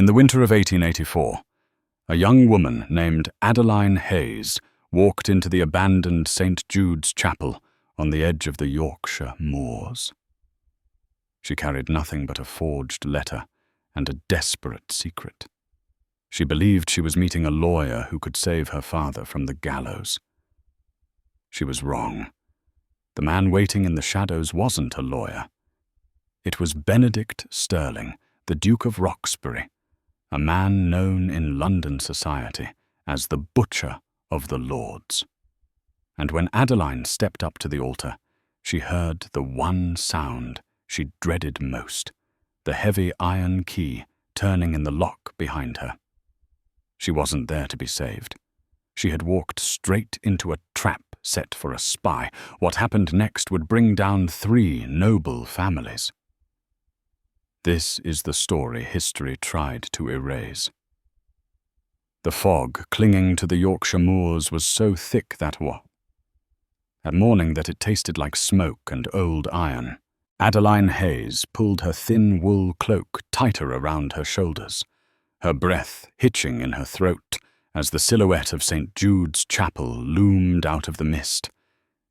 In the winter of 1884, a young woman named Adeline Hayes walked into the abandoned St. Jude's Chapel on the edge of the Yorkshire moors. She carried nothing but a forged letter and a desperate secret. She believed she was meeting a lawyer who could save her father from the gallows. She was wrong. The man waiting in the shadows wasn't a lawyer. It was Benedict Sterling, the Duke of Roxbury, a man known in London society as the Butcher of the Lords. And when Adeline stepped up to the altar, she heard the one sound she dreaded most, the heavy iron key turning in the lock behind her. She wasn't there to be saved. She had walked straight into a trap set for a spy. What happened next would bring down 3 noble families. This is the story history tried to erase. The fog clinging to the Yorkshire moors was so thick at morning that it tasted like smoke and old iron. Adeline Hayes pulled her thin wool cloak tighter around her shoulders, her breath hitching in her throat as the silhouette of St. Jude's Chapel loomed out of the mist.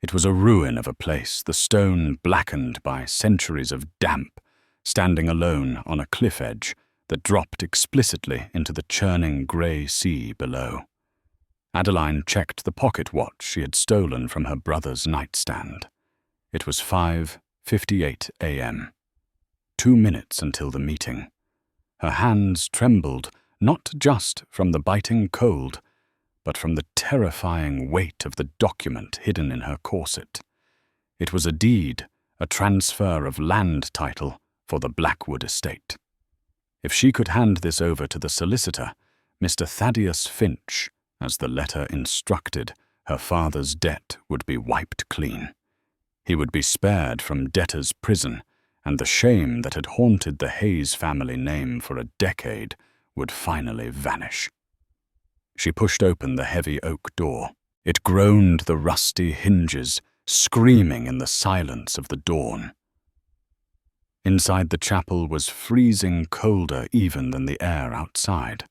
It was a ruin of a place, the stone blackened by centuries of damp, standing alone on a cliff edge that dropped explicitly into the churning grey sea below. Adeline checked the pocket watch she had stolen from her brother's nightstand. It was 5:58 a.m. 2 minutes until the meeting. Her hands trembled, not just from the biting cold, but from the terrifying weight of the document hidden in her corset. It was a deed, a transfer of land title for the Blackwood estate. If she could hand this over to the solicitor, Mr. Thaddeus Finch, as the letter instructed, her father's debt would be wiped clean. He would be spared from debtor's prison, and the shame that had haunted the Hayes family name for a decade would finally vanish. She pushed open the heavy oak door. It groaned the rusty hinges, screaming in the silence of the dawn. Inside the chapel was freezing colder even than the air outside.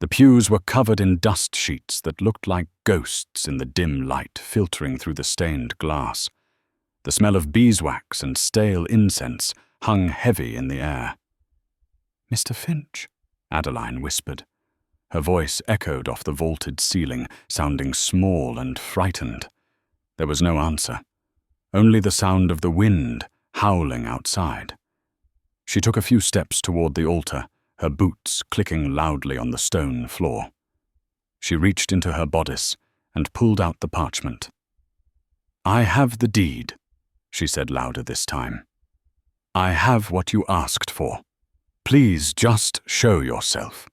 The pews were covered in dust sheets that looked like ghosts in the dim light filtering through the stained glass. The smell of beeswax and stale incense hung heavy in the air. "Mr. Finch," Adeline whispered. Her voice echoed off the vaulted ceiling, sounding small and frightened. There was no answer, only the sound of the wind howling outside. She took a few steps toward the altar, her boots clicking loudly on the stone floor. She reached into her bodice and pulled out the parchment. "I have the deed," she said louder this time. "I have what you asked for. Please just show yourself."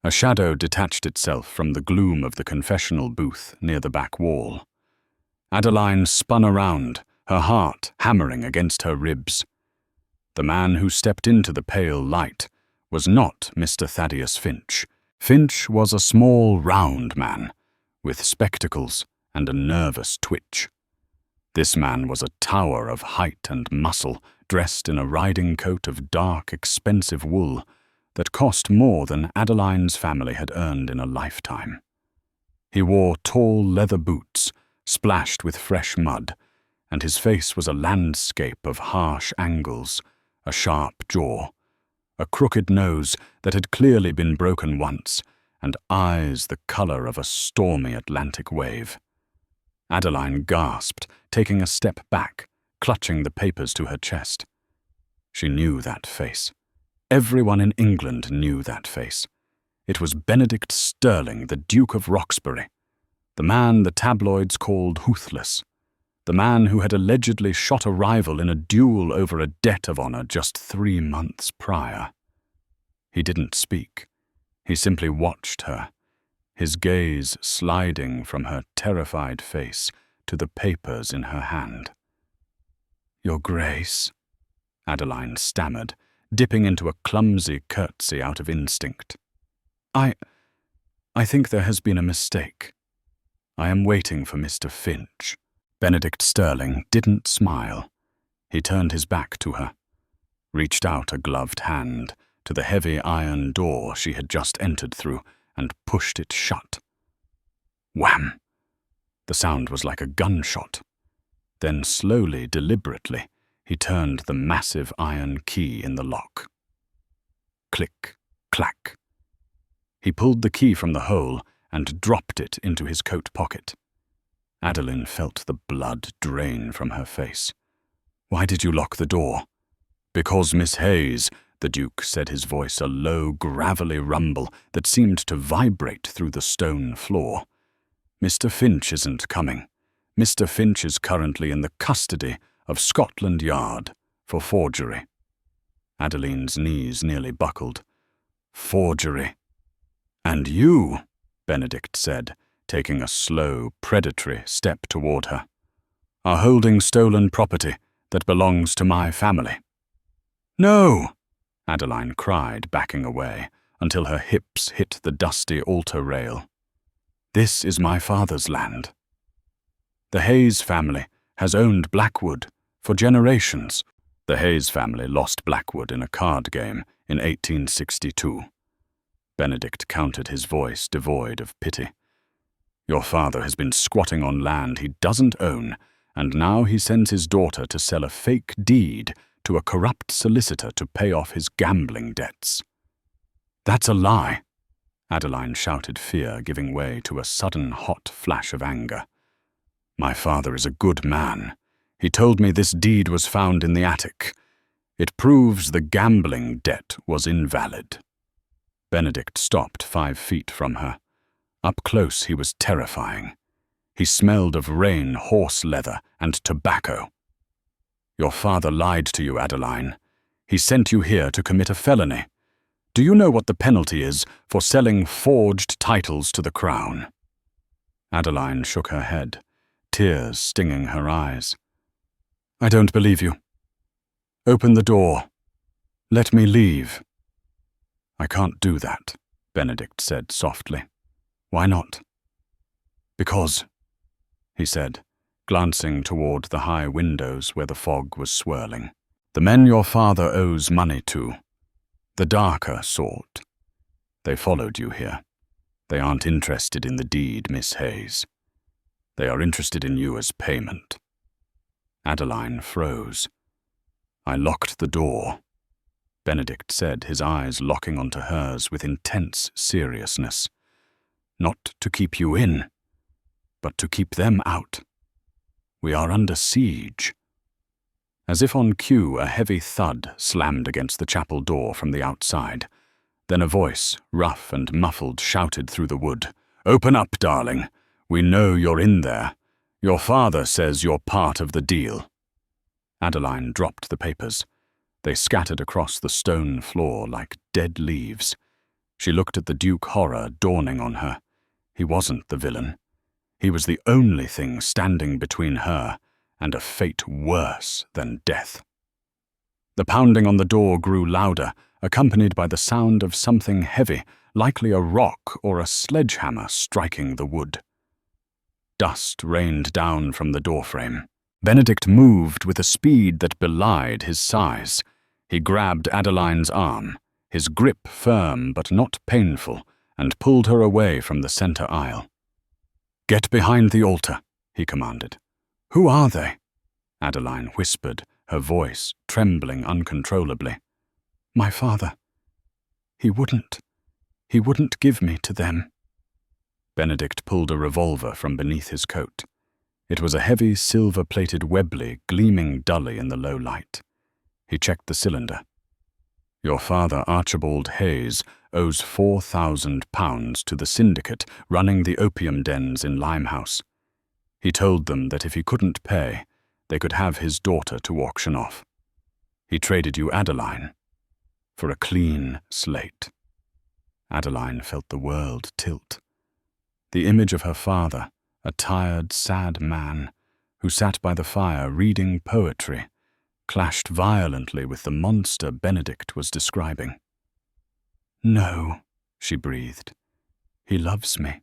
A shadow detached itself from the gloom of the confessional booth near the back wall. Adeline spun around, her heart hammering against her ribs. The man who stepped into the pale light was not Mr. Thaddeus Finch. Finch was a small, round man, with spectacles and a nervous twitch. This man was a tower of height and muscle, dressed in a riding coat of dark, expensive wool that cost more than Adeline's family had earned in a lifetime. He wore tall leather boots, splashed with fresh mud, and his face was a landscape of harsh angles, a sharp jaw, a crooked nose that had clearly been broken once, and eyes the color of a stormy Atlantic wave. Adeline gasped, taking a step back, clutching the papers to her chest. She knew that face. Everyone in England knew that face. It was Benedict Sterling, the Duke of Roxbury, the man the tabloids called Ruthless, the man who had allegedly shot a rival in a duel over a debt of honor just 3 months prior. He didn't speak. He simply watched her, his gaze sliding from her terrified face to the papers in her hand. "Your Grace," Adeline stammered, dipping into a clumsy curtsy out of instinct. I think there has been a mistake. I am waiting for Mr. Finch." Benedict Sterling didn't smile. He turned his back to her, reached out a gloved hand, to the heavy iron door she had just entered through and pushed it shut. Wham! The sound was like a gunshot. Then slowly, deliberately, he turned the massive iron key in the lock. Click, clack. He pulled the key from the hole and dropped it into his coat pocket. Adeline felt the blood drain from her face. "Why did you lock the door?" "Because, Miss Hayes," the Duke said, his voice a low, gravelly rumble that seemed to vibrate through the stone floor. "Mr. Finch isn't coming. Mr. Finch is currently in the custody of Scotland Yard for forgery." Adeline's knees nearly buckled. "Forgery." "And you," Benedict said, taking a slow, predatory step toward her, "are holding stolen property that belongs to my family." "No!" Adeline cried, backing away, until her hips hit the dusty altar rail. "This is my father's land. The Hayes family has owned Blackwood for generations." The Hayes family lost Blackwood in a card game in 1862. Benedict countered, his voice devoid of pity. "Your father has been squatting on land he doesn't own, and now he sends his daughter to sell a fake deed to a corrupt solicitor to pay off his gambling debts." "That's a lie!" Adeline shouted, fear giving way to a sudden hot flash of anger. "My father is a good man. He told me this deed was found in the attic. It proves the gambling debt was invalid." Benedict stopped 5 feet from her. Up close he was terrifying. He smelled of rain, horse leather, and tobacco. "Your father lied to you, Adeline. He sent you here to commit a felony. Do you know what the penalty is for selling forged titles to the crown?" Adeline shook her head, tears stinging her eyes. "I don't believe you. Open the door. Let me leave." "I can't do that," Benedict said softly. "Why not?" "Because," he said, glancing toward the high windows where the fog was swirling, "the men your father owes money to, the darker sort, they followed you here. They aren't interested in the deed, Miss Hayes. They are interested in you as payment." Adeline froze. "I locked the door," Benedict said, his eyes locking onto hers with intense seriousness. "Not to keep you in, but to keep them out. We are under siege." As if on cue, a heavy thud slammed against the chapel door from the outside. Then a voice, rough and muffled, shouted through the wood, "Open up, darling. We know you're in there. Your father says you're part of the deal." Adeline dropped the papers. They scattered across the stone floor like dead leaves. She looked at the Duke, horror dawning on her. He wasn't the villain. He was the only thing standing between her and a fate worse than death. The pounding on the door grew louder, accompanied by the sound of something heavy, likely a rock or a sledgehammer striking the wood. Dust rained down from the doorframe. Benedict moved with a speed that belied his size. He grabbed Adeline's arm, his grip firm but not painful, and pulled her away from the center aisle. "Get behind the altar," he commanded. "Who are they?" Adeline whispered, her voice trembling uncontrollably. "My father. He wouldn't give me to them." Benedict pulled a revolver from beneath his coat. It was a heavy, silver-plated Webley gleaming dully in the low light. He checked the cylinder. "Your father, Archibald Hayes, owes £4,000 to the syndicate running the opium dens in Limehouse. He told them that if he couldn't pay, they could have his daughter to auction off. He traded you Adeline for a clean slate." Adeline felt the world tilt. The image of her father, a tired, sad man who sat by the fire reading poetry, clashed violently with the monster Benedict was describing. "No," she breathed. "He loves me."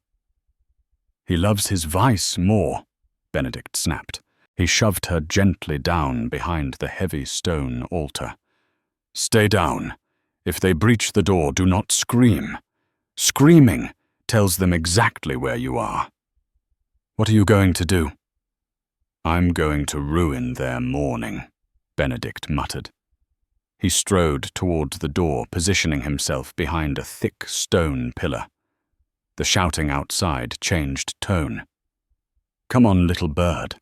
"He loves his vice more," Benedict snapped. He shoved her gently down behind the heavy stone altar. "Stay down. If they breach the door, do not scream. Screaming tells them exactly where you are. What are you going to do? I'm going to ruin their morning, Benedict muttered. He strode toward the door, positioning himself behind a thick stone pillar. The shouting outside changed tone. Come on, little bird.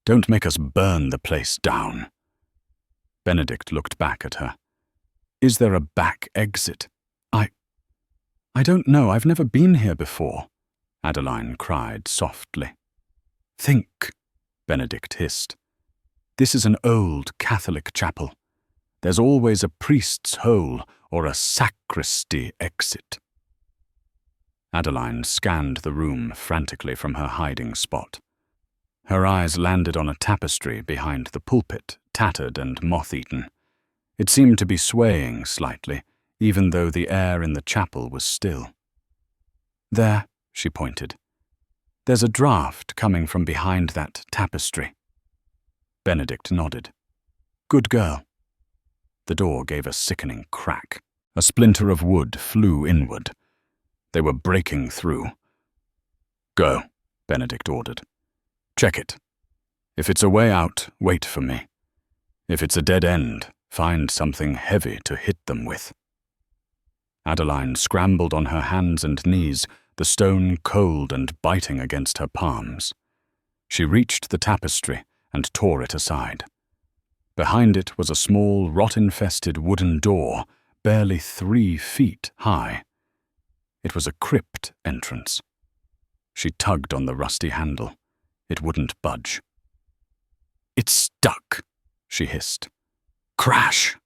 Don't make us burn the place down. Benedict looked back at her. Is there a back exit? I don't know. I've never been here before, Adeline cried softly. Think, Benedict hissed. This is an old Catholic chapel. There's always a priest's hole or a sacristy exit. Adeline scanned the room frantically from her hiding spot. Her eyes landed on a tapestry behind the pulpit, tattered and moth-eaten. It seemed to be swaying slightly, even though the air in the chapel was still. There, she pointed. There's a draught coming from behind that tapestry. Benedict nodded. Good girl. The door gave a sickening crack. A splinter of wood flew inward. They were breaking through. Go, Benedict ordered. Check it. If it's a way out, wait for me. If it's a dead end, find something heavy to hit them with. Adeline scrambled on her hands and knees, the stone cold and biting against her palms. She reached the tapestry and tore it aside. Behind it was a small, rot-infested wooden door, barely 3 feet high. It was a crypt entrance. She tugged on the rusty handle. It wouldn't budge. It's stuck, she hissed. Crash!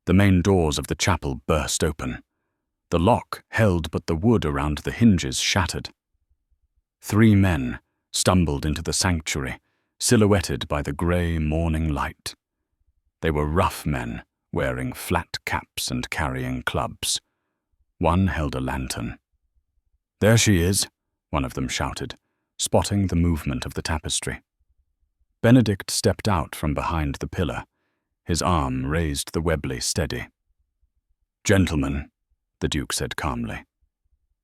The main doors of the chapel burst open. The lock held, but the wood around the hinges shattered. 3 men stumbled into the sanctuary, silhouetted by the grey morning light. They were rough men, wearing flat caps and carrying clubs. One held a lantern. There she is, one of them shouted, spotting the movement of the tapestry. Benedict stepped out from behind the pillar. His arm raised the Webley steady. Gentlemen, the Duke said calmly,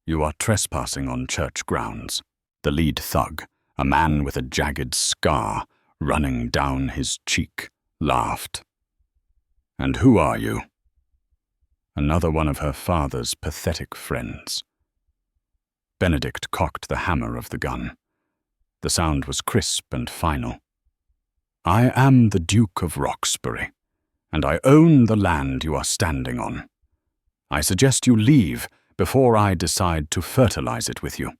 you are trespassing on church grounds. The lead thug, a man with a jagged scar running down his cheek, laughed. And who are you? Another one of her father's pathetic friends. Benedict cocked the hammer of the gun. The sound was crisp and final. I am the Duke of Roxbury, and I own the land you are standing on. I suggest you leave before I decide to fertilize it with you.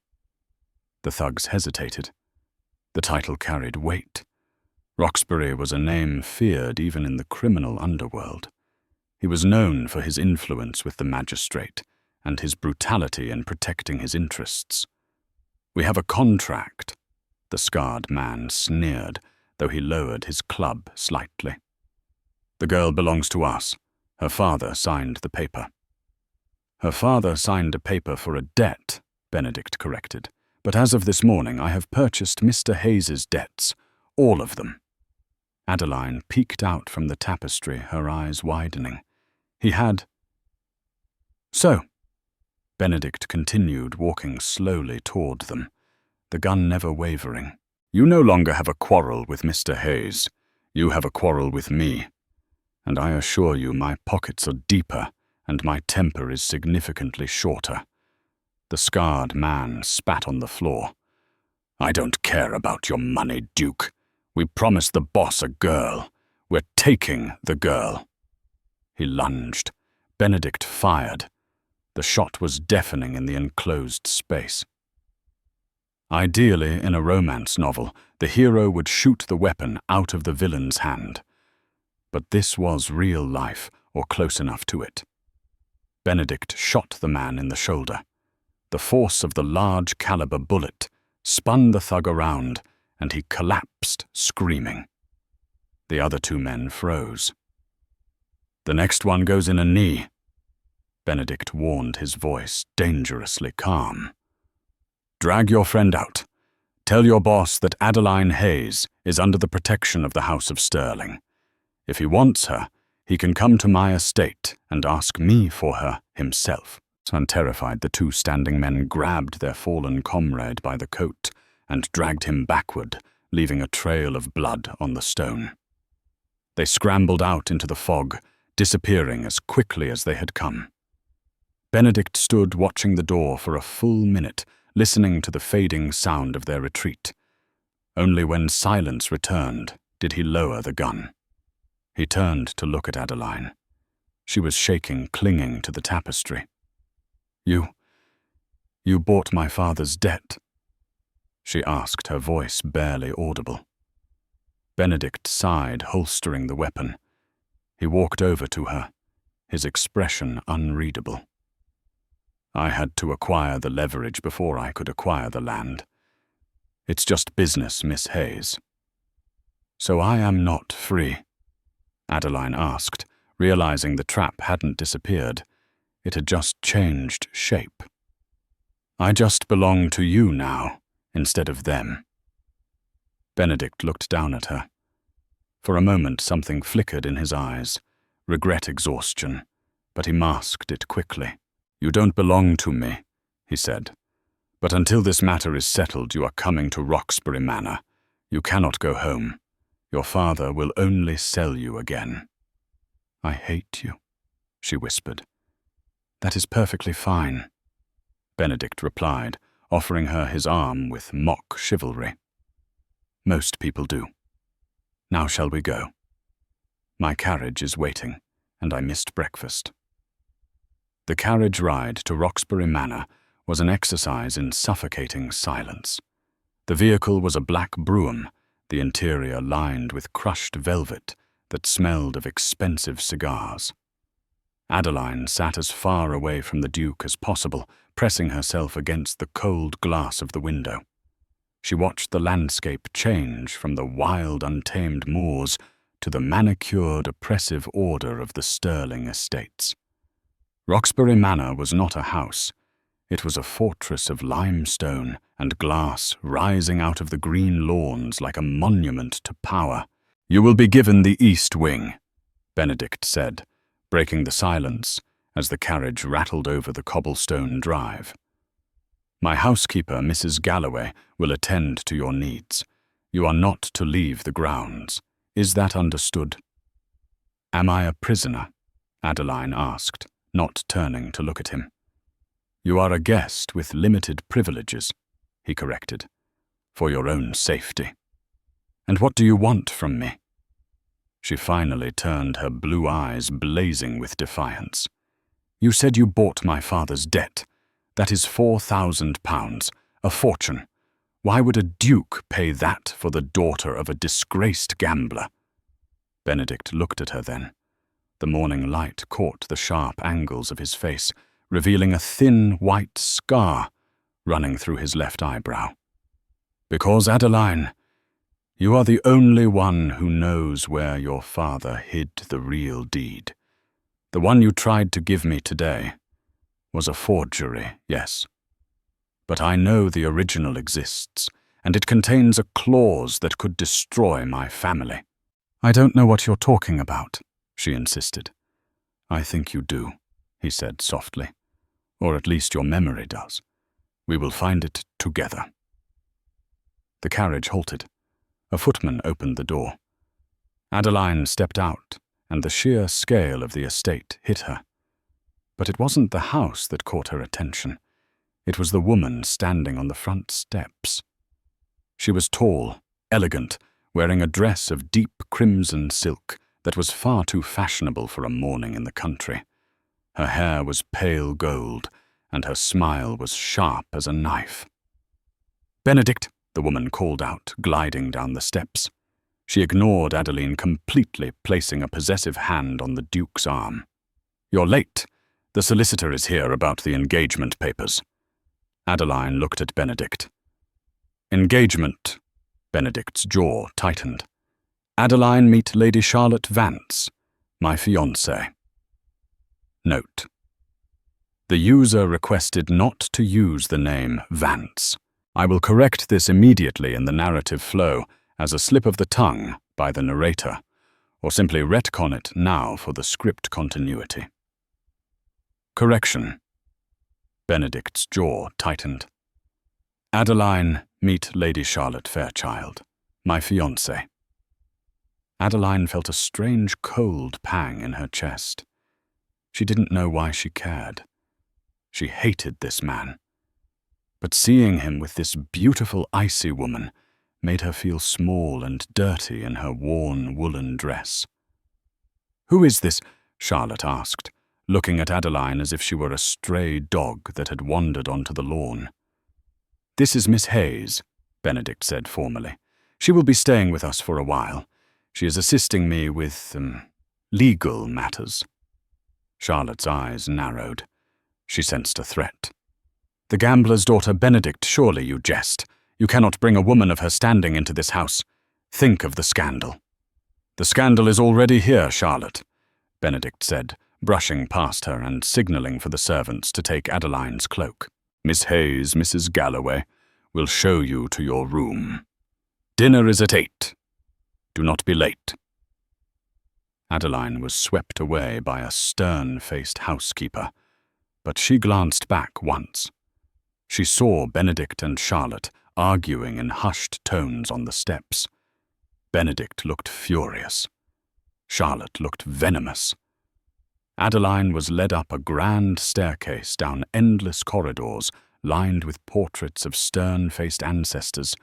The thugs hesitated. The title carried weight. Roxbury was a name feared even in the criminal underworld. He was known for his influence with the magistrate and his brutality in protecting his interests. We have a contract, the scarred man sneered, though he lowered his club slightly. The girl belongs to us. Her father signed the paper. Her father signed a paper for a debt, Benedict corrected, but as of this morning I have purchased Mr. Hayes's debts, all of them. Adeline peeked out from the tapestry, her eyes widening. He had... So, Benedict continued, walking slowly toward them, the gun never wavering. You no longer have a quarrel with Mr. Hayes. You have a quarrel with me. And I assure you my pockets are deeper and my temper is significantly shorter. The scarred man spat on the floor. I don't care about your money, Duke. We promised the boss a girl. We're taking the girl. He lunged. Benedict fired. The shot was deafening in the enclosed space. Ideally, in a romance novel, the hero would shoot the weapon out of the villain's hand. But this was real life, or close enough to it. Benedict shot the man in the shoulder. The force of the large-caliber bullet spun the thug around, and he collapsed, screaming. The other 2 men froze. The next one goes in a knee. Benedict warned, his voice dangerously calm. Drag your friend out. Tell your boss that Adeline Hayes is under the protection of the House of Sterling. If he wants her, He can come to my estate and ask me for her himself. Terrified, the two standing men grabbed their fallen comrade by the coat and dragged him backward, leaving a trail of blood on the stone. They scrambled out into the fog, disappearing as quickly as they had come. Benedict stood watching the door for a full minute, listening to the fading sound of their retreat. Only when silence returned did he lower the gun. He turned to look at Adeline. She was shaking, clinging to the tapestry. You bought my father's debt?" she asked, her voice barely audible. Benedict sighed, holstering the weapon. He walked over to her, his expression unreadable. "I had to acquire the leverage before I could acquire the land. It's just business, Miss Hayes." "So I am not free?" Adeline asked, realizing the trap hadn't disappeared. It had just changed shape. "I just belong to you now, instead of them." Benedict looked down at her. For a moment something flickered in his eyes, regret, exhaustion, but he masked it quickly. "You don't belong to me," he said. "But until this matter is settled, you are coming to Roxbury Manor. You cannot go home. Your father will only sell you again." "I hate you," she whispered. "That is perfectly fine," Benedict replied, offering her his arm with mock chivalry. "Most people do. Now shall we go? My carriage is waiting, and I missed breakfast." The carriage ride to Roxbury Manor was an exercise in suffocating silence. The vehicle was a black brougham, the interior lined with crushed velvet that smelled of expensive cigars. Adeline sat as far away from the Duke as possible, pressing herself against the cold glass of the window. She watched the landscape change from the wild, untamed moors to the manicured, oppressive order of the Stirling estates. Roxbury Manor was not a house. It was a fortress of limestone and glass rising out of the green lawns like a monument to power. "You will be given the east wing," Benedict said, breaking the silence as the carriage rattled over the cobblestone drive. "My housekeeper, Mrs. Galloway, will attend to your needs. You are not to leave the grounds. Is that understood?" "Am I a prisoner?" Adeline asked, not turning to look at him. "You are a guest with limited privileges," he corrected, "for your own safety." "And what do you want from me?" She finally turned, her blue eyes blazing with defiance. "You said you bought my father's debt. That is £4,000, a fortune. Why would a duke pay that for the daughter of a disgraced gambler?" Benedict looked at her then. The morning light caught the sharp angles of his face, revealing a thin white scar running through his left eyebrow. "Because, Adeline, you are the only one who knows where your father hid the real deed. The one you tried to give me today was a forgery, yes. But I know the original exists, and it contains a clause that could destroy my family." "I don't know what you're talking about," she insisted. "I think you do," he said softly. "Or at least your memory does. We will find it together." The carriage halted. A footman opened the door. Adeline stepped out, and the sheer scale of the estate hit her. But it wasn't the house that caught her attention. It was the woman standing on the front steps. She was tall, elegant, wearing a dress of deep crimson silk that was far too fashionable for a morning in the country. Her hair was pale gold, and her smile was sharp as a knife. "Benedict," the woman called out, gliding down the steps. She ignored Adeline completely, placing a possessive hand on the Duke's arm. "You're late. The solicitor is here about the engagement papers." Adeline looked at Benedict. "Engagement?" Benedict's jaw tightened. "Adeline, meet Lady Charlotte Vance, my fiancée." Note: the user requested not to use the name Vance. I will correct this immediately in the narrative flow as a slip of the tongue by the narrator. or simply retcon it now for the script continuity. Correction. Benedict's jaw tightened. Adeline, meet Lady Charlotte Fairchild, my fiancée. Adeline felt a strange cold pang in her chest. She didn't know why she cared. She hated this man. But seeing him with this beautiful icy woman made her feel small and dirty in her worn woolen dress. "Who is this?" Charlotte asked, looking at Adeline as if she were a stray dog that had wandered onto the lawn. "This is Miss Hayes," Benedict said formally. "She will be staying with us for a while. She is assisting me with, legal matters." Charlotte's eyes narrowed. She sensed a threat. "The gambler's daughter Benedict, surely you jest. You cannot bring a woman of her standing into this house. Think of the scandal." "The scandal is already here, Charlotte," Benedict said, brushing past her and signaling for the servants to take Adeline's cloak. "Miss Hayes, Mrs. Galloway, will show you to your room. Dinner is at 8. Do not be late." Adeline was swept away by a stern-faced housekeeper, but she glanced back once. She saw Benedict and Charlotte arguing in hushed tones on the steps. Benedict looked furious. Charlotte looked venomous. Adeline was led up a grand staircase down endless corridors lined with portraits of stern-faced ancestors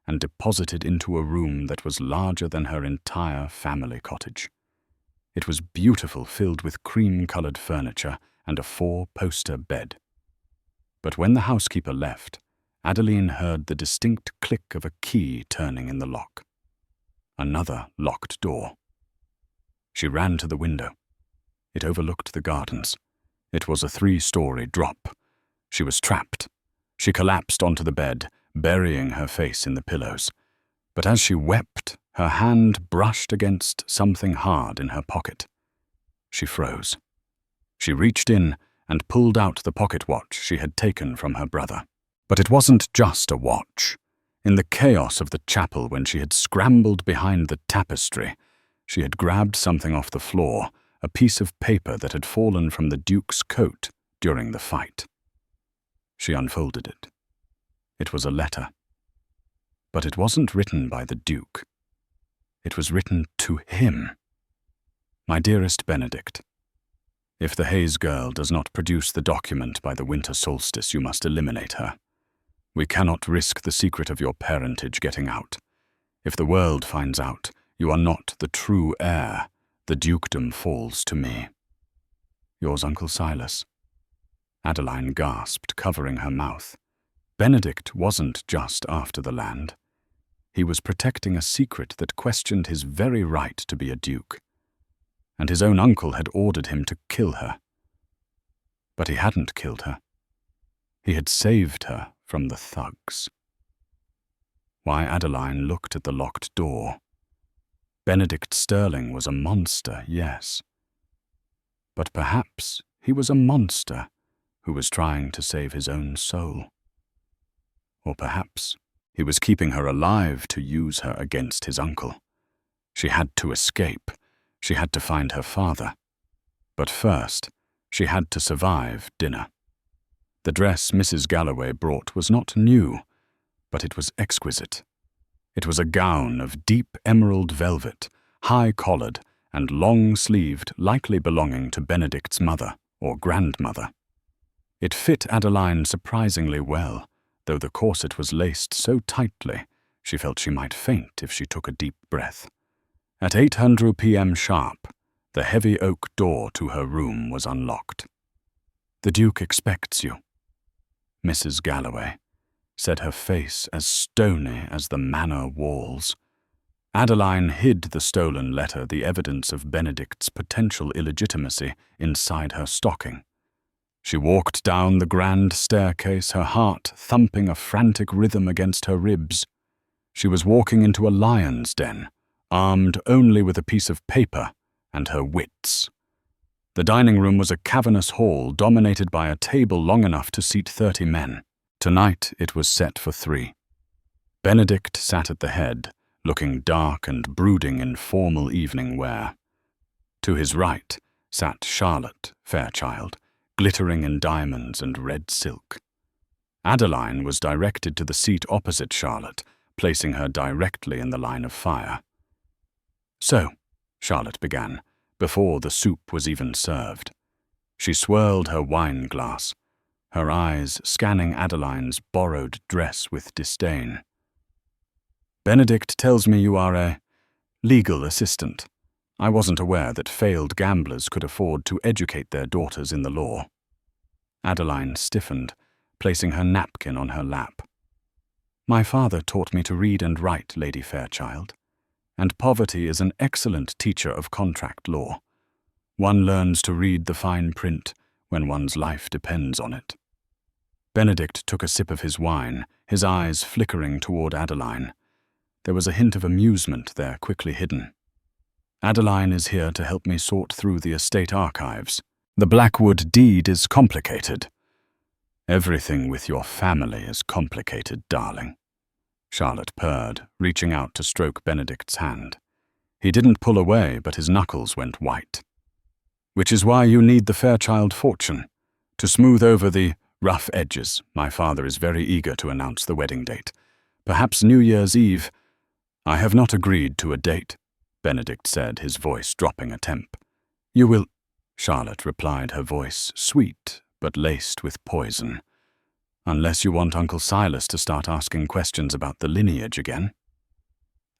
and deposited into a room that was larger than her entire family cottage. It was beautiful, filled with cream-colored furniture and a 4-poster bed. But when the housekeeper left, Adeline heard the distinct click of a key turning in the lock. Another locked door. She ran to the window. It overlooked the gardens. It was a 3-story drop. She was trapped. She collapsed onto the bed, burying her face in the pillows. But as she wept, her hand brushed against something hard in her pocket. She froze. She reached in and pulled out the pocket watch she had taken from her brother. But it wasn't just a watch. In the chaos of the chapel, when she had scrambled behind the tapestry, she had grabbed something off the floor, a piece of paper that had fallen from the Duke's coat during the fight. She unfolded it. It was a letter. But it wasn't written by the Duke. It was written to him. "My dearest Benedict, if the Hayes girl does not produce the document by the winter solstice, you must eliminate her. We cannot risk the secret of your parentage getting out. If the world finds out you are not the true heir, the dukedom falls to me. Yours, Uncle Silas." Adeline gasped, covering her mouth. Benedict wasn't just after the land. He was protecting a secret that questioned his very right to be a duke. And his own uncle had ordered him to kill her. But he hadn't killed her. He had saved her from the thugs. Why, Adeline looked at the locked door. Benedict Sterling was a monster, yes. But perhaps he was a monster who was trying to save his own soul. Or perhaps he was keeping her alive to use her against his uncle. She had to escape. She had to find her father. But first, she had to survive dinner. The dress Mrs. Galloway brought was not new, but it was exquisite. It was a gown of deep emerald velvet, high-collared and long-sleeved, likely belonging to Benedict's mother or grandmother. It fit Adeline surprisingly well, though the corset was laced so tightly she felt she might faint if she took a deep breath. At 8:00 p.m. sharp, the heavy oak door to her room was unlocked. "The Duke expects you," Mrs. Galloway said, her face as stony as the manor walls. Adeline hid the stolen letter, the evidence of Benedict's potential illegitimacy, inside her stocking. She walked down the grand staircase, her heart thumping a frantic rhythm against her ribs. She was walking into a lion's den, armed only with a piece of paper and her wits. The dining room was a cavernous hall dominated by a table long enough to seat 30 men. Tonight it was set for 3. Benedict sat at the head, looking dark and brooding in formal evening wear. To his right sat Charlotte Fairchild, glittering in diamonds and red silk. Adeline was directed to the seat opposite Charlotte, placing her directly in the line of fire. "So," Charlotte began, before the soup was even served. She swirled her wine glass, her eyes scanning Adeline's borrowed dress with disdain. "Benedict tells me you are a legal assistant. I wasn't aware that failed gamblers could afford to educate their daughters in the law." Adeline stiffened, placing her napkin on her lap. "My father taught me to read and write, Lady Fairchild, and poverty is an excellent teacher of contract law. One learns to read the fine print when one's life depends on it." Benedict took a sip of his wine, his eyes flickering toward Adeline. There was a hint of amusement there, quickly hidden. "Adeline is here to help me sort through the estate archives. The Blackwood deed is complicated." "Everything with your family is complicated, darling," Charlotte purred, reaching out to stroke Benedict's hand. He didn't pull away, but his knuckles went white. "Which is why you need the Fairchild fortune, to smooth over the rough edges. My father is very eager to announce the wedding date. Perhaps New Year's Eve." "I have not agreed to a date," Benedict said, his voice dropping a temp. "You will," Charlotte replied, her voice sweet but laced with poison. "Unless you want Uncle Silas to start asking questions about the lineage again."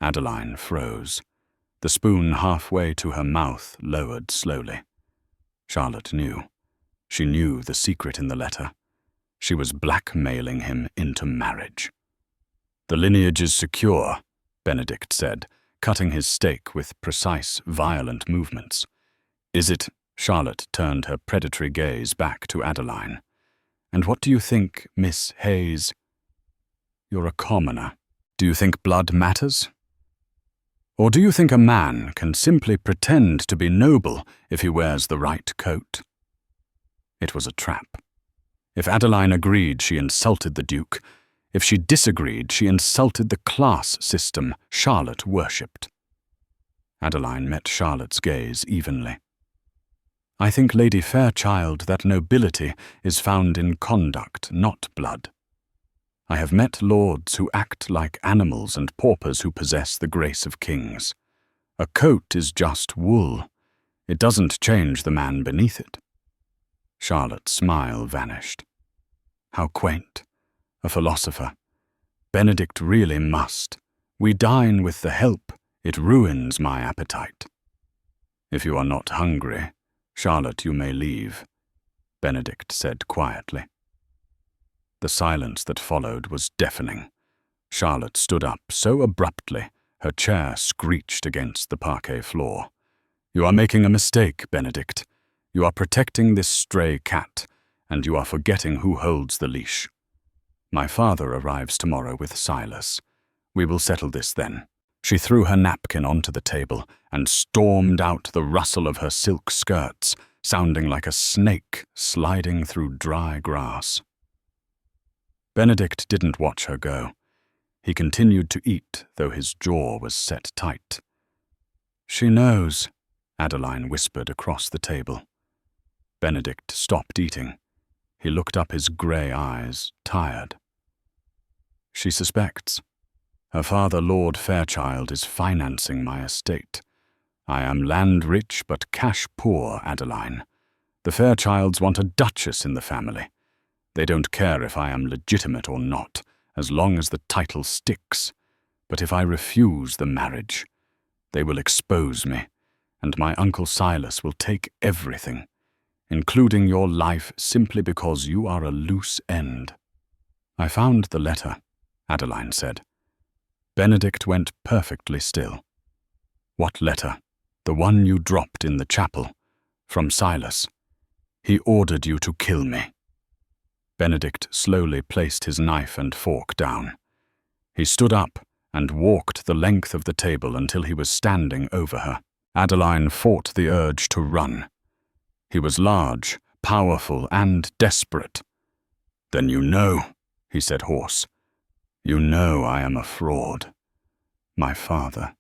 Adeline froze. The spoon halfway to her mouth lowered slowly. Charlotte knew. She knew the secret in the letter. She was blackmailing him into marriage. "The lineage is secure," Benedict said, cutting his steak with precise, violent movements. "Is it?" Charlotte turned her predatory gaze back to Adeline. "And what do you think, Miss Hayes?" "You're a commoner. Do you think blood matters? Or do you think a man can simply pretend to be noble if he wears the right coat?" It was a trap. If Adeline agreed, she insulted the Duke. If she disagreed, she insulted the class system Charlotte worshipped. Adeline met Charlotte's gaze evenly. "I think, Lady Fairchild, that nobility is found in conduct, not blood. I have met lords who act like animals and paupers who possess the grace of kings. A coat is just wool. It doesn't change the man beneath it." Charlotte's smile vanished. How quaint. A philosopher. Benedict really must. "We dine with the help. It ruins my appetite." "If you are not hungry, Charlotte, you may leave," Benedict said quietly. The silence that followed was deafening. Charlotte stood up so abruptly, her chair screeched against the parquet floor. "You are making a mistake, Benedict. You are protecting this stray cat, and you are forgetting who holds the leash. My father arrives tomorrow with Silas. We will settle this then." She threw her napkin onto the table and stormed out, the rustle of her silk skirts sounding like a snake sliding through dry grass. Benedict didn't watch her go. He continued to eat, though his jaw was set tight. "She knows," Adeline whispered across the table. Benedict stopped eating. He looked up, his grey eyes, tired. "She suspects. Her father, Lord Fairchild, is financing my estate. I am land-rich but cash-poor, Adeline. The Fairchilds want a duchess in the family. They don't care if I am legitimate or not, as long as the title sticks. But if I refuse the marriage, they will expose me, and my Uncle Silas will take everything, including your life, simply because you are a loose end." "I found the letter," Adeline said. Benedict went perfectly still. "What letter?" "The one you dropped in the chapel. From Silas. He ordered you to kill me." Benedict slowly placed his knife and fork down. He stood up and walked the length of the table until he was standing over her. Adeline fought the urge to run. He was large, powerful, and desperate. "Then you know," he said hoarse. "You know I am a fraud. My father,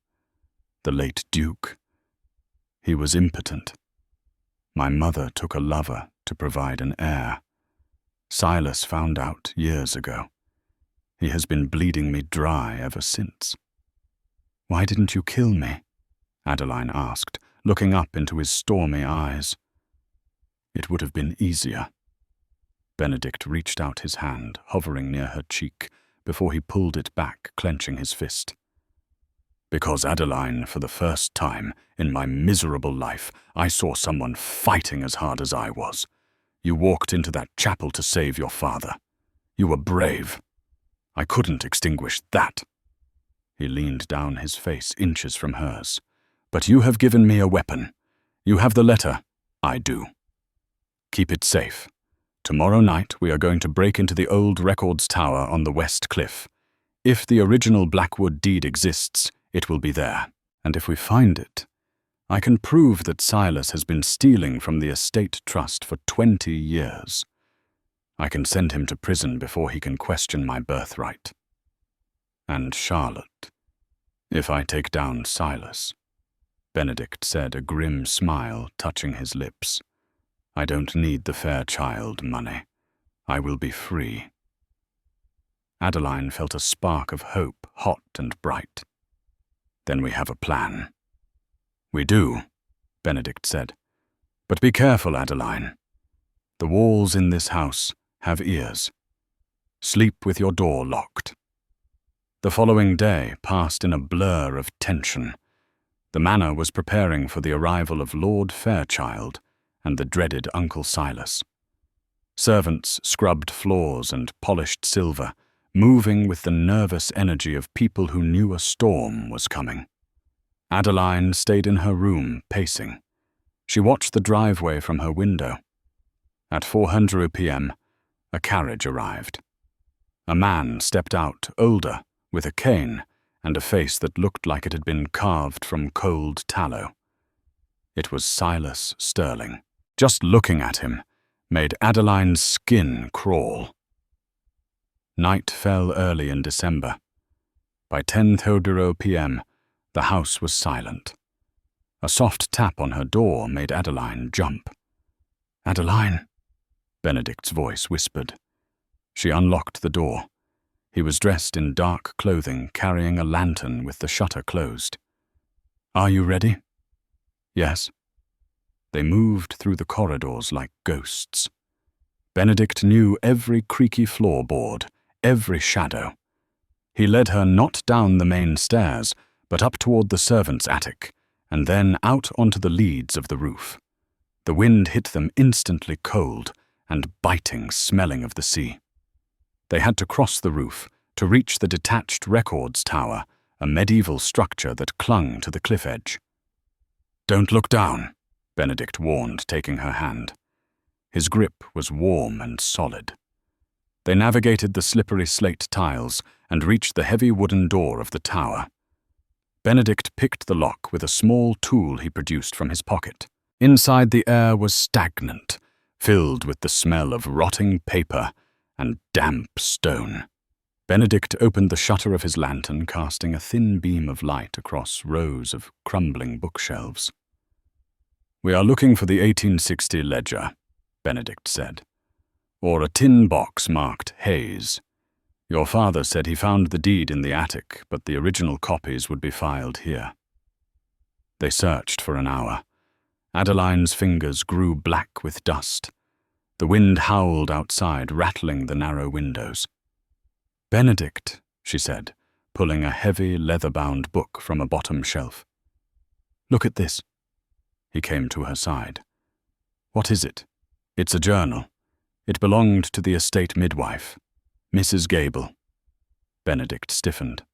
the late Duke. He was impotent. My mother took a lover to provide an heir. Silas found out years ago. He has been bleeding me dry ever since. "Why didn't you kill me?" Adeline asked, looking up into his stormy eyes. "It would have been easier." Benedict reached out his hand, hovering near her cheek, before he pulled it back, clenching his fist. "Because, Adeline, for the first time in my miserable life, I saw someone fighting as hard as I was. You walked into that chapel to save your father. You were brave. I couldn't extinguish that." He leaned down, his face inches from hers. "But you have given me a weapon. You have the letter. I do. Keep it safe. Tomorrow night we are going to break into the old records tower on the West Cliff. If the original Blackwood deed exists, it will be there. And if we find it, I can prove that Silas has been stealing from the estate trust for 20 years. I can send him to prison before he can question my birthright. And Charlotte, if I take down Silas," Benedict said, a grim smile touching his lips, "I don't need the Fairchild money. I will be free." Adeline felt a spark of hope, hot and bright. "Then we have a plan." "We do," Benedict said. "But be careful, Adeline. The walls in this house have ears. Sleep with your door locked." The following day passed in a blur of tension. The manor was preparing for the arrival of Lord Fairchild and the dreaded Uncle Silas. Servants scrubbed floors and polished silver, moving with the nervous energy of people who knew a storm was coming. Adeline stayed in her room, pacing. She watched the driveway from her window. At 4:00 p.m., a carriage arrived. A man stepped out, older, with a cane and a face that looked like it had been carved from cold tallow. It was Silas Sterling. Just looking at him made Adeline's skin crawl. Night fell early in December. By 10:00 p.m., the house was silent. A soft tap on her door made Adeline jump. "Adeline," Benedict's voice whispered. She unlocked the door. He was dressed in dark clothing, carrying a lantern with the shutter closed. "Are you ready?" "Yes." They moved through the corridors like ghosts. Benedict knew every creaky floorboard, every shadow. He led her not down the main stairs, but up toward the servants' attic, and then out onto the leads of the roof. The wind hit them instantly cold and biting, smelling of the sea. They had to cross the roof to reach the detached records tower, a medieval structure that clung to the cliff edge. "Don't look down," Benedict warned, taking her hand. His grip was warm and solid. They navigated the slippery slate tiles and reached the heavy wooden door of the tower. Benedict picked the lock with a small tool he produced from his pocket. Inside, the air was stagnant, filled with the smell of rotting paper and damp stone. Benedict opened the shutter of his lantern, casting a thin beam of light across rows of crumbling bookshelves. "We are looking for the 1860 ledger," Benedict said, "or a tin box marked Hayes. Your father said he found the deed in the attic, but the original copies would be filed here." They searched for an hour. Adeline's fingers grew black with dust. The wind howled outside, rattling the narrow windows. "Benedict," she said, pulling a heavy, leather-bound book from a bottom shelf. "Look at this." He came to her side. "What is it?" "It's a journal. It belonged to the estate midwife, Mrs. Gable." Benedict stiffened.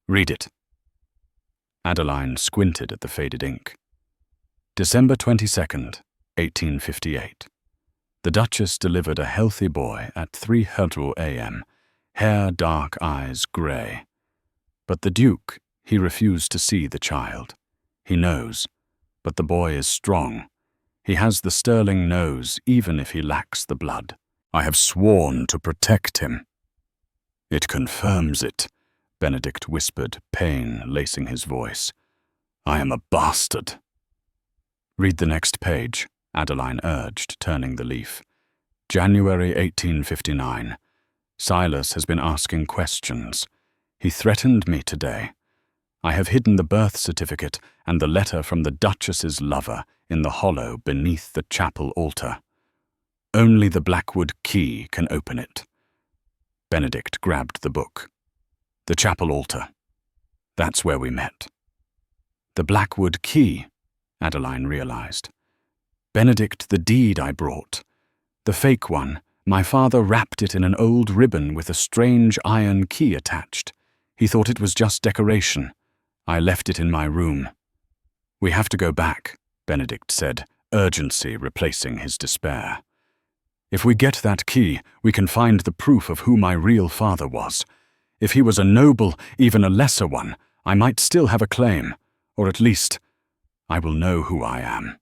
"Read it." Adeline squinted at the faded ink. December 22nd, 1858. The Duchess delivered a healthy boy at 3:00 a.m., hair dark, eyes grey. But the Duke, he refused to see the child. He knows, but the boy is strong. He has the sterling nose, even if he lacks the blood. I have sworn to protect him. It confirms it, Benedict whispered, pain lacing his voice. "I am a bastard." "Read the next page," Adeline urged, turning the leaf. "January 1859. Silas has been asking questions. He threatened me today. I have hidden the birth certificate and the letter from the Duchess's lover in the hollow beneath the chapel altar. Only the Blackwood key can open it." Benedict grabbed the book. "The chapel altar. That's where we met." "The Blackwood key," Adeline realized. "Benedict, the deed I brought. The fake one, my father wrapped it in an old ribbon with a strange iron key attached. He thought it was just decoration. I left it in my room." "We have to go back," Benedict said, urgency replacing his despair. "If we get that key, we can find the proof of who my real father was. If he was a noble, even a lesser one, I might still have a claim, or at least, I will know who I am."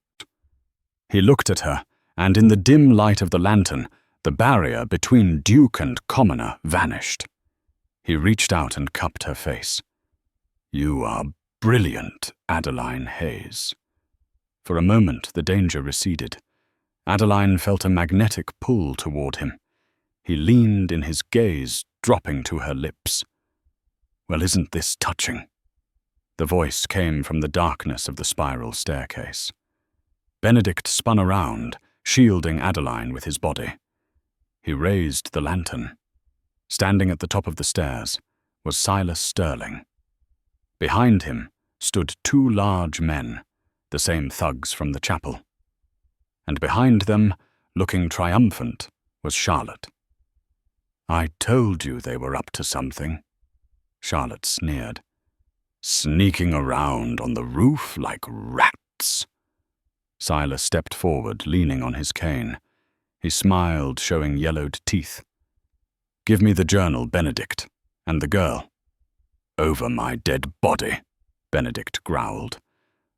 He looked at her, and in the dim light of the lantern, the barrier between duke and commoner vanished. He reached out and cupped her face. "You are brilliant, Adeline Hayes." For a moment, the danger receded. Adeline felt a magnetic pull toward him. He leaned in his gaze, dropping to her lips. "Well, isn't this touching?" The voice came from the darkness of the spiral staircase. Benedict spun around, shielding Adeline with his body. He raised the lantern. Standing at the top of the stairs was Silas Sterling. Behind him stood two large men, the same thugs from the chapel. And behind them, looking triumphant, was Charlotte. "I told you they were up to something," Charlotte sneered. "Sneaking around on the roof like rats." Silas stepped forward, leaning on his cane. He smiled, showing yellowed teeth. "Give me the journal, Benedict, and the girl." "Over my dead body," Benedict growled.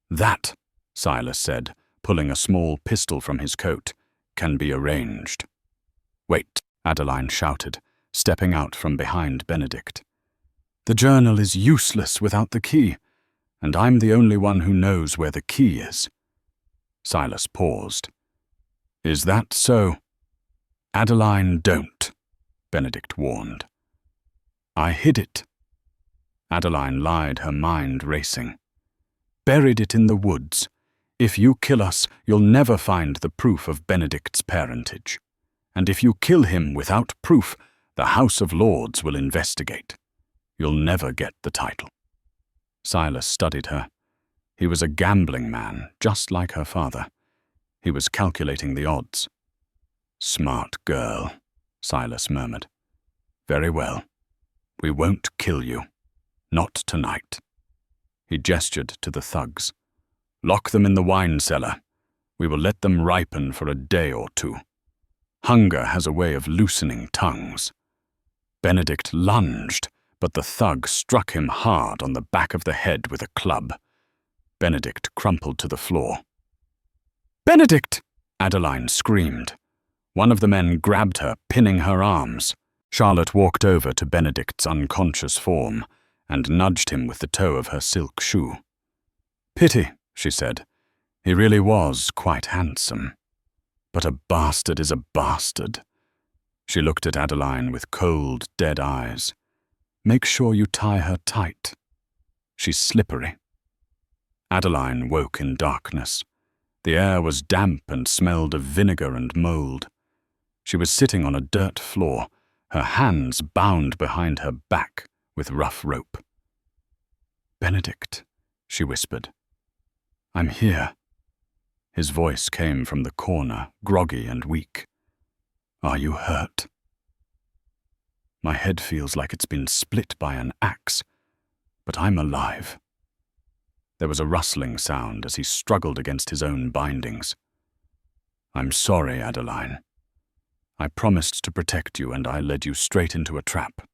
"That," Silas said, pulling a small pistol from his coat, "can be arranged." "Wait," Adeline shouted, stepping out from behind Benedict. "The journal is useless without the key, and I'm the only one who knows where the key is." Silas paused. "Is that so?" "Adeline, don't," Benedict warned. "I hid it." Adeline lied, her mind racing. "Buried it in the woods. If you kill us, you'll never find the proof of Benedict's parentage. And if you kill him without proof, the House of Lords will investigate. You'll never get the title." Silas studied her. He was a gambling man, just like her father. He was calculating the odds. "Smart girl," Silas murmured. "Very well. We won't kill you. Not tonight." He gestured to the thugs. "Lock them in the wine cellar. We will let them ripen for a day or two. Hunger has a way of loosening tongues." Benedict lunged, but the thug struck him hard on the back of the head with a club. Benedict crumpled to the floor. "Benedict!" Adeline screamed. One of the men grabbed her, pinning her arms. Charlotte walked over to Benedict's unconscious form and nudged him with the toe of her silk shoe. "Pity," she said. "He really was quite handsome. But a bastard is a bastard." She looked at Adeline with cold, dead eyes. "Make sure you tie her tight. She's slippery." Adeline woke in darkness. The air was damp and smelled of vinegar and mold. She was sitting on a dirt floor, her hands bound behind her back with rough rope. "Benedict," she whispered. "I'm here." His voice came from the corner, groggy and weak. "Are you hurt?" "My head feels like it's been split by an axe, but I'm alive." There was a rustling sound as he struggled against his own bindings. "I'm sorry, Adeline. I promised to protect you, and I led you straight into a trap."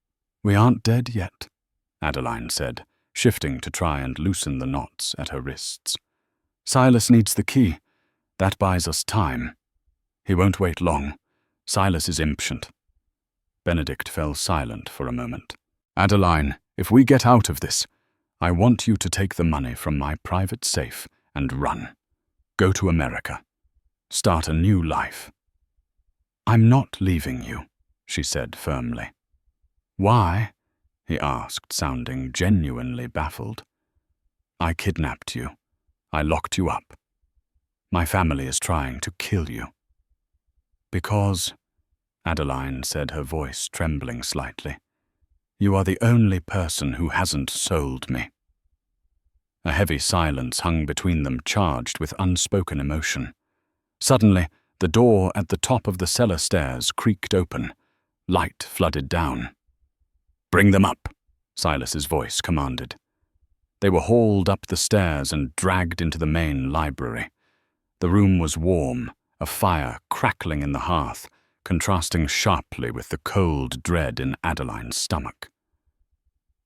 "We aren't dead yet," Adeline said, shifting to try and loosen the knots at her wrists. "Silas needs the key. That buys us time. He won't wait long. Silas is impatient." Benedict fell silent for a moment. "Adeline, If we get out of this, I want you to take the money from my private safe and run. Go to America. Start a new life." "I'm not leaving you," she said firmly. "Why?" he asked, sounding genuinely baffled. "I kidnapped you. I locked you up. My family is trying to kill you." "Because," Adeline said, her voice trembling slightly, "you are the only person who hasn't sold me." A heavy silence hung between them, charged with unspoken emotion. Suddenly, the door at the top of the cellar stairs creaked open. Light flooded down. "Bring them up," Silas's voice commanded. They were hauled up the stairs and dragged into the main library. The room was warm, a fire crackling in the hearth, contrasting sharply with the cold dread in Adeline's stomach.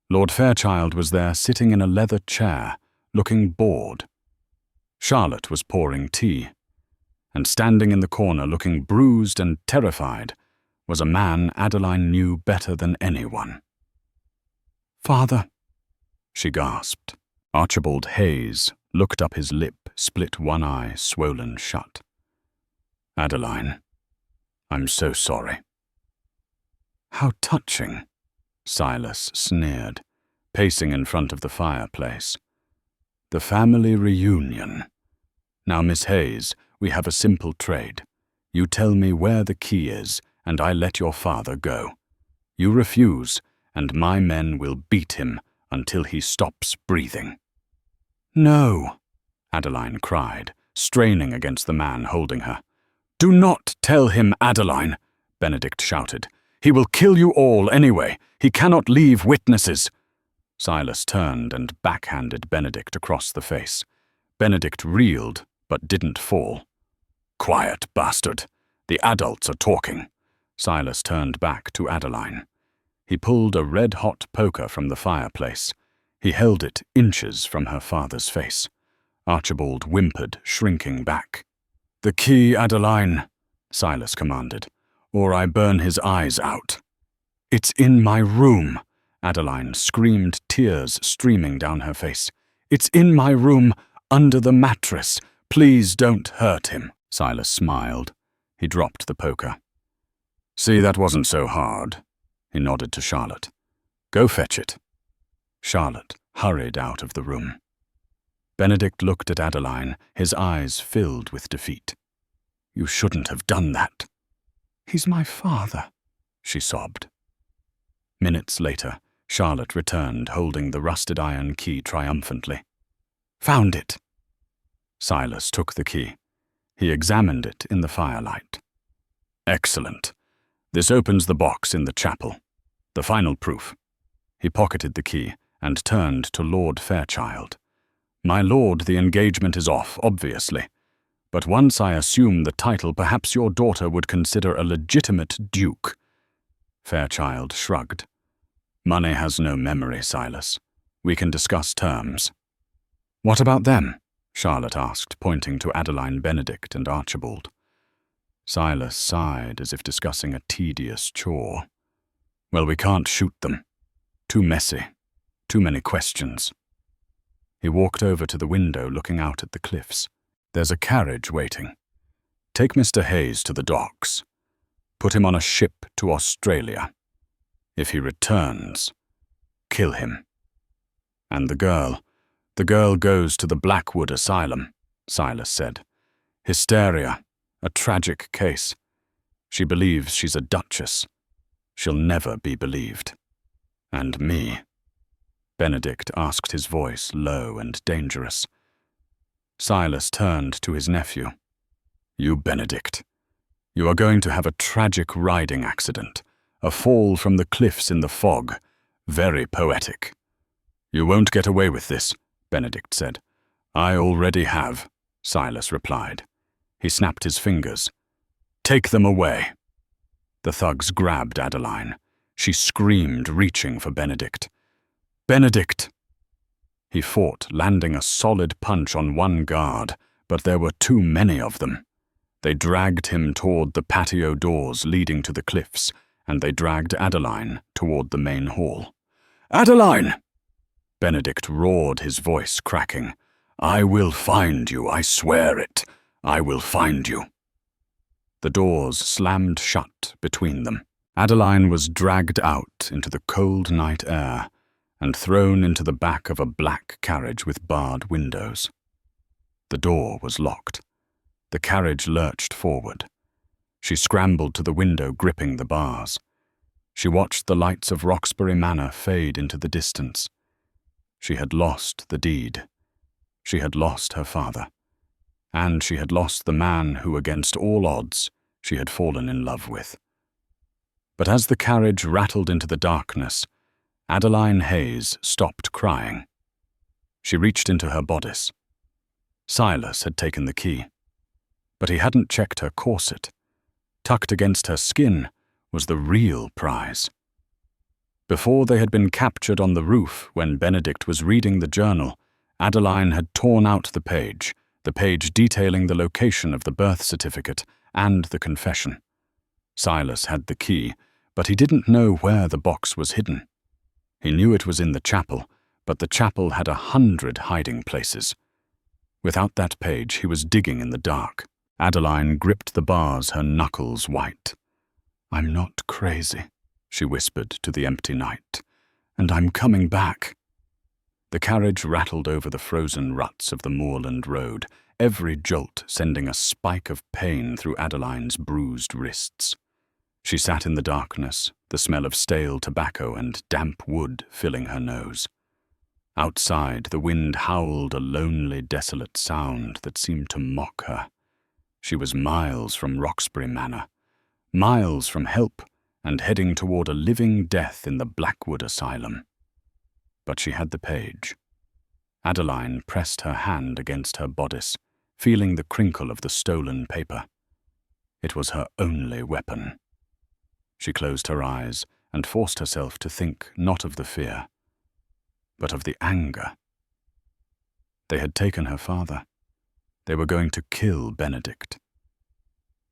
Lord Fairchild was there, sitting in a leather chair, looking bored. Charlotte was pouring tea, and standing in the corner, looking bruised and terrified, was a man Adeline knew better than anyone. "Father," she gasped. Archibald Hayes looked up, his lip split, one eye swollen shut. "Adeline, I'm so sorry." "How touching," Silas sneered, pacing in front of the fireplace. "The family reunion. Now, Miss Hayes, we have a simple trade. You tell me where the key is, and I let your father go. You refuse, and my men will beat him until he stops breathing." "No," Adeline cried, straining against the man holding her. "Do not tell him, Adeline," Benedict shouted. "He will kill you all anyway. He cannot leave witnesses." Silas turned and backhanded Benedict across the face. Benedict reeled, but didn't fall. "Quiet, bastard. The adults are talking." Silas turned back to Adeline. He pulled a red-hot poker from the fireplace. He held it inches from her father's face. Archibald whimpered, shrinking back. "The key, Adeline," Silas commanded, "or I burn his eyes out." "It's in my room," Adeline screamed, tears streaming down her face. "It's in my room, under the mattress. Please don't hurt him." Silas smiled. He dropped the poker. "See, that wasn't so hard." He nodded to Charlotte. "Go fetch it." Charlotte hurried out of the room. Benedict looked at Adeline, his eyes filled with defeat. "You shouldn't have done that." "He's my father," she sobbed. Minutes later, Charlotte returned, holding the rusted iron key triumphantly. "Found it." Silas took the key. He examined it in the firelight. "Excellent. This opens the box in the chapel. The final proof." He pocketed the key and turned to Lord Fairchild. "My lord, the engagement is off, obviously. But once I assume the title, perhaps your daughter would consider a legitimate duke." Fairchild shrugged. "Money has no memory, Silas. We can discuss terms." "What about them?" Charlotte asked, pointing to Adeline, Benedict, and Archibald. Silas sighed, as if discussing a tedious chore. "Well, we can't shoot them. Too messy. Too many questions." He walked over to the window, looking out at the cliffs. "There's a carriage waiting. Take Mr. Hayes to the docks. Put him on a ship to Australia. If he returns, kill him. And the girl goes to the Blackwood Asylum," Silas said. "Hysteria, a tragic case. She believes she's a duchess. She'll never be believed. And me?" Benedict asked, his voice low and dangerous. Silas turned to his nephew. "You, Benedict. You are going to have a tragic riding accident, a fall from the cliffs in the fog. Very poetic." "You won't get away with this," Benedict said. "I already have," Silas replied. He snapped his fingers. "Take them away." The thugs grabbed Adeline. She screamed, reaching for Benedict. "Benedict!" He fought, landing a solid punch on one guard, but there were too many of them. They dragged him toward the patio doors leading to the cliffs, and they dragged Adeline toward the main hall. Adeline! Benedict roared, his voice cracking. I will find you, I swear it. I will find you. The doors slammed shut between them. Adeline was dragged out into the cold night air and thrown into the back of a black carriage with barred windows. The door was locked. The carriage lurched forward. She scrambled to the window, gripping the bars. She watched the lights of Roxbury Manor fade into the distance. She had lost the deed. She had lost her father. And she had lost the man who, against all odds, she had fallen in love with. But as the carriage rattled into the darkness, Adeline Hayes stopped crying. She reached into her bodice. Silas had taken the key, but he hadn't checked her corset. Tucked against her skin was the real prize. Before they had been captured on the roof when Benedict was reading the journal, Adeline had torn out the page detailing the location of the birth certificate and the confession. Silas had the key, but he didn't know where the box was hidden. He knew it was in the chapel, but the chapel had 100 hiding places. Without that page, he was digging in the dark. Adeline gripped the bars, her knuckles white. I'm not crazy, she whispered to the empty night, and I'm coming back. The carriage rattled over the frozen ruts of the moorland road, every jolt sending a spike of pain through Adeline's bruised wrists. She sat in the darkness, the smell of stale tobacco and damp wood filling her nose. Outside, the wind howled a lonely, desolate sound that seemed to mock her. She was miles from Roxbury Manor, miles from help, and heading toward a living death in the Blackwood Asylum. But she had the page. Adeline pressed her hand against her bodice, feeling the crinkle of the stolen paper. It was her only weapon. She closed her eyes and forced herself to think not of the fear, but of the anger. They had taken her father. They were going to kill Benedict.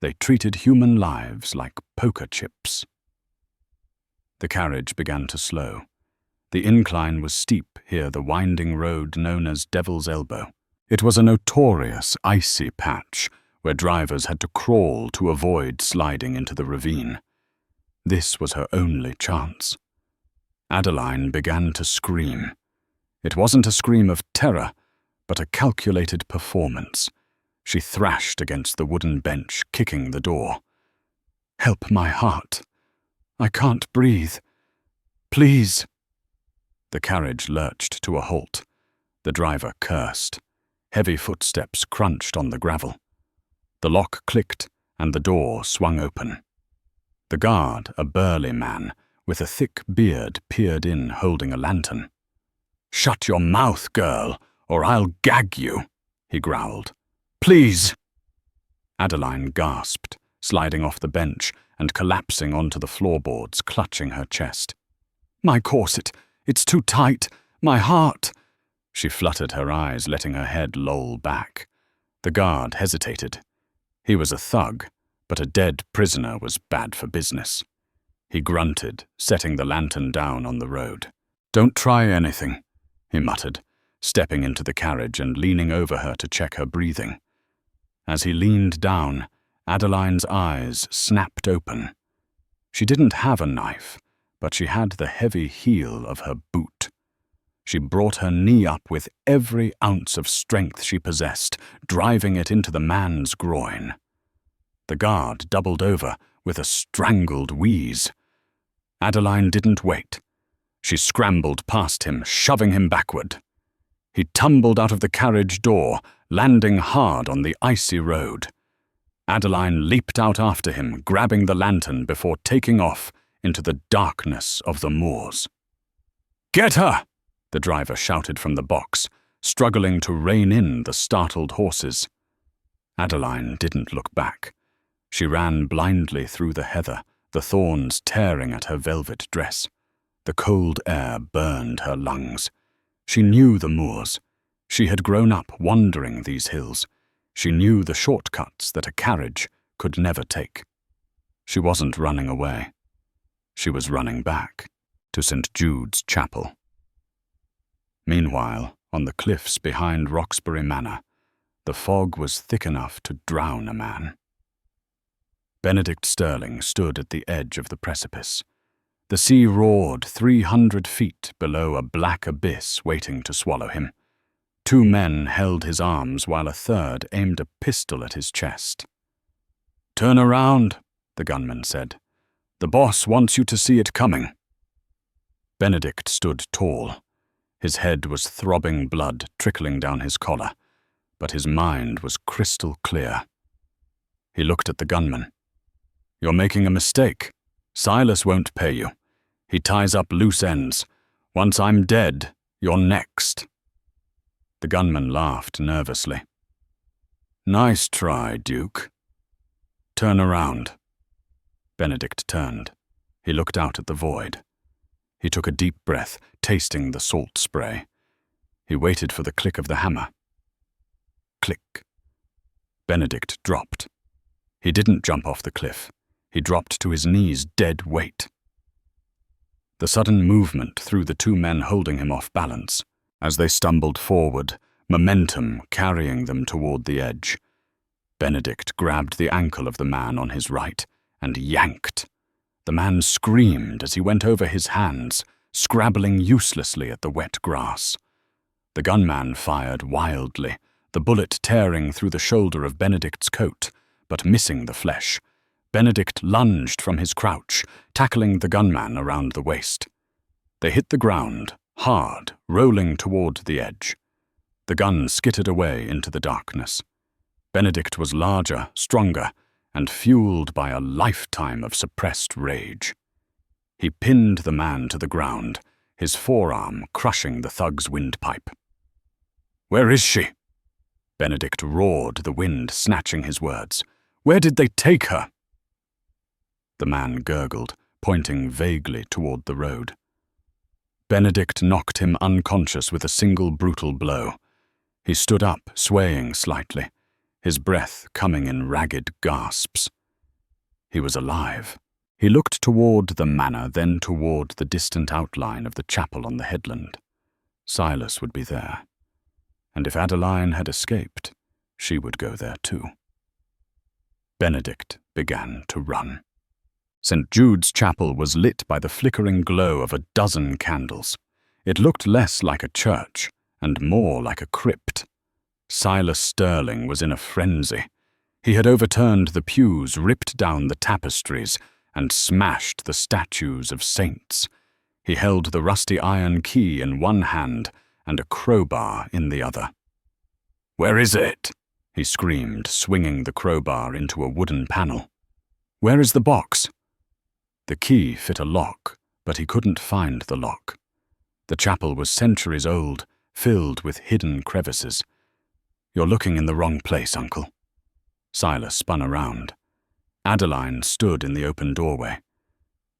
They treated human lives like poker chips. The carriage began to slow. The incline was steep here, the winding road known as Devil's Elbow. It was a notorious icy patch where drivers had to crawl to avoid sliding into the ravine. This was her only chance. Adeline began to scream. It wasn't a scream of terror, but a calculated performance. She thrashed against the wooden bench, kicking the door. Help my heart. I can't breathe. Please. The carriage lurched to a halt. The driver cursed. Heavy footsteps crunched on the gravel. The lock clicked, and the door swung open. The guard, a burly man, with a thick beard, peered in, holding a lantern. "Shut your mouth, girl, or I'll gag you," he growled. "Please!" Adeline gasped, sliding off the bench and collapsing onto the floorboards, clutching her chest. "My corset! It's too tight! My heart!" She fluttered her eyes, letting her head loll back. The guard hesitated. He was a thug, but a dead prisoner was bad for business. He grunted, setting the lantern down on the road. "Don't try anything," he muttered, stepping into the carriage and leaning over her to check her breathing. As he leaned down, Adeline's eyes snapped open. She didn't have a knife, but she had the heavy heel of her boot. She brought her knee up with every ounce of strength she possessed, driving it into the man's groin. The guard doubled over with a strangled wheeze. Adeline didn't wait. She scrambled past him, shoving him backward. He tumbled out of the carriage door, landing hard on the icy road. Adeline leaped out after him, grabbing the lantern before taking off into the darkness of the moors. "Get her!" the driver shouted from the box, struggling to rein in the startled horses. Adeline didn't look back. She ran blindly through the heather, the thorns tearing at her velvet dress. The cold air burned her lungs. She knew the moors. She had grown up wandering these hills. She knew the shortcuts that a carriage could never take. She wasn't running away. She was running back. to St. Jude's Chapel. Meanwhile, on the cliffs behind Roxbury Manor, the fog was thick enough to drown a man. Benedict Stirling stood at the edge of the precipice. The sea roared 300 feet below a black abyss waiting to swallow him. 2 men held his arms while a third aimed a pistol at his chest. "Turn around," the gunman said. "The boss wants you to see it coming." Benedict stood tall. His head was throbbing blood trickling down his collar, but his mind was crystal clear. He looked at the gunman. "You're making a mistake. Silas won't pay you. He ties up loose ends. Once I'm dead, you're next." The gunman laughed nervously. "Nice try, Duke. Turn around." Benedict turned. He looked out at the void. He took a deep breath, tasting the salt spray. He waited for the click of the hammer. Click. Benedict dropped. He didn't jump off the cliff. He dropped to his knees, dead weight. The sudden movement threw the 2 men holding him off balance. As they stumbled forward, momentum carrying them toward the edge. Benedict grabbed the ankle of the man on his right and yanked. The man screamed as he went over his hands, scrabbling uselessly at the wet grass. The gunman fired wildly, the bullet tearing through the shoulder of Benedict's coat, but missing the flesh. Benedict lunged from his crouch, tackling the gunman around the waist. They hit the ground, hard, rolling toward the edge. The gun skittered away into the darkness. Benedict was larger, stronger, and fueled by a lifetime of suppressed rage. He pinned the man to the ground, his forearm crushing the thug's windpipe. "Where is she?" Benedict roared, the wind snatching his words. "Where did they take her?" The man gurgled, pointing vaguely toward the road. Benedict knocked him unconscious with a single brutal blow. He stood up, swaying slightly, his breath coming in ragged gasps. He was alive. He looked toward the manor, then toward the distant outline of the chapel on the headland. Silas would be there. And if Adeline had escaped, she would go there too. Benedict began to run. St. Jude's Chapel was lit by the flickering glow of a dozen candles. It looked less like a church and more like a crypt. Silas Stirling was in a frenzy. He had overturned the pews, ripped down the tapestries, and smashed the statues of saints. He held the rusty iron key in one hand and a crowbar in the other. "Where is it?" he screamed, swinging the crowbar into a wooden panel. "Where is the box?" The key fit a lock, but he couldn't find the lock. The chapel was centuries old, filled with hidden crevices. "You're looking in the wrong place, Uncle." Silas spun around. Adeline stood in the open doorway.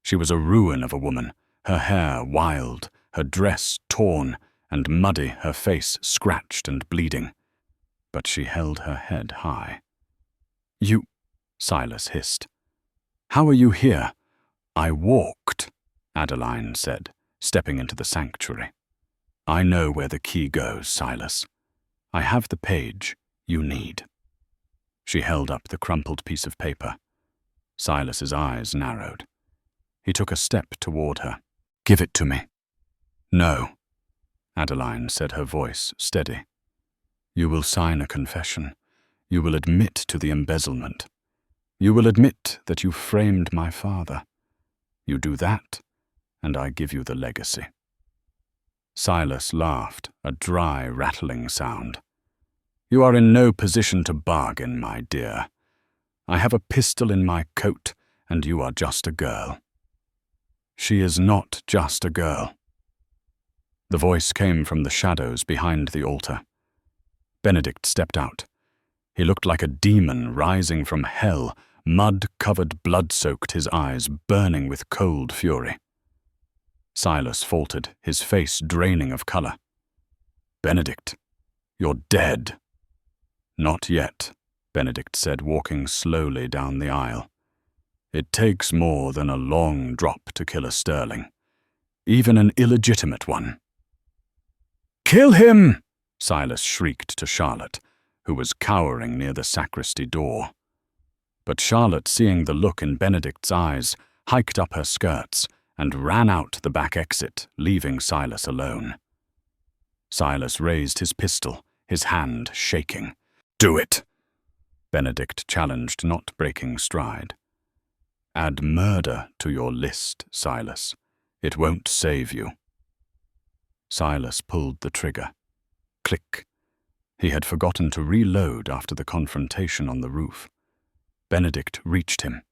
She was a ruin of a woman, her hair wild, her dress torn and muddy, her face scratched and bleeding. But she held her head high. "You," Silas hissed. "How are you here?" "I walked," Adeline said, stepping into the sanctuary. "I know where the key goes, Silas. I have the page you need." She held up the crumpled piece of paper. Silas's eyes narrowed. He took a step toward her. "Give it to me." "No," Adeline said, her voice steady. "You will sign a confession. You will admit to the embezzlement. You will admit that you framed my father. You do that, and I give you the legacy." Silas laughed, a dry, rattling sound. "You are in no position to bargain, my dear. I have a pistol in my coat, and you are just a girl." "She is not just a girl." The voice came from the shadows behind the altar. Benedict stepped out. He looked like a demon rising from hell, mud-covered, blood-soaked, his eyes burning with cold fury. Silas faltered, his face draining of color. "Benedict, you're dead." "Not yet," Benedict said, walking slowly down the aisle. "It takes more than a long drop to kill a Stirling. even an illegitimate one. "Kill him!" Silas shrieked to Charlotte, who was cowering near the sacristy door. But Charlotte, seeing the look in Benedict's eyes, hiked up her skirts and ran out the back exit, leaving Silas alone. Silas raised his pistol, his hand shaking. "Do it!" Benedict challenged, not breaking stride. "Add murder to your list, Silas. It won't save you." Silas pulled the trigger. Click. He had forgotten to reload after the confrontation on the roof. Benedict reached him.